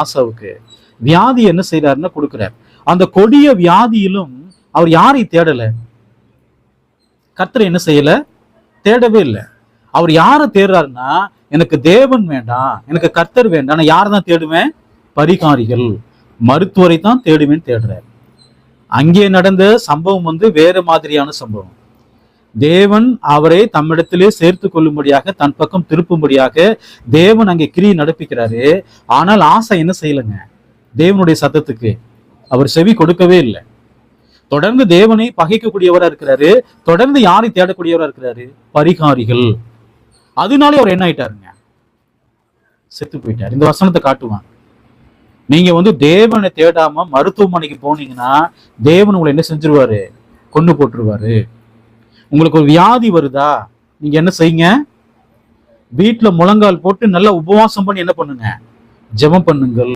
ஆசாவுக்கு வியாதி என்ன செய்யறாருன்னா கொடுக்கிறார். அந்த கொடிய வியாதியிலும் அவர் யாரை தேடல? கர்த்தர் என்ன செய்யல? தேடவே இல்லை. அவர் யாரை தேடுறாருன்னா, எனக்கு தேவன் வேண்டாம், எனக்கு கர்த்தர் வேண்டாம், நான் யாரை தான் தேடுவேன்? பரிகாரிகள், மருத்துவரை தான் தேடுவேன் தேடுறார். அங்கே நடந்த சம்பவம் வேற மாதிரியான சம்பவம். தேவன் அவரை தம்மிடத்திலே சேர்த்து கொள்ளும்படியாக, தன் பக்கம் திருப்பும்படியாக தேவன் அங்கே கிரியை நடப்பிக்கிறாரு. ஆனால் ஆசை என்ன செய்யலைங்க? தேவனுடைய சத்தத்துக்கு அவர் செவி கொடுக்கவே இல்லை. தொடர்ந்து தேவனை பகைக்கக்கூடியவரா இருக்கிறாரு. தொடர்ந்து யாரை தேடக்கூடியவரா இருக்கிறாரு? பரிகாரிகள். அதனாலே அவர் என்ன ஆயிட்டாருங்க? செத்து போயிட்டார். இந்த வசனத்தை காட்டுவான். நீங்க தேவனை தேடாம மருத்துவமனைக்கு போனீங்கன்னா தேவன் உங்களை என்ன செஞ்சிருவாரு? கொண்டு போட்டுருவாரு. உங்களுக்கு ஒரு வியாதி வருதா, நீங்க என்ன செய்யுங்க? வீட்டுல முழங்கால் போட்டு நல்லா உபவாசம் பண்ணி என்ன பண்ணுங்க? ஜெபம் பண்ணுங்கள்.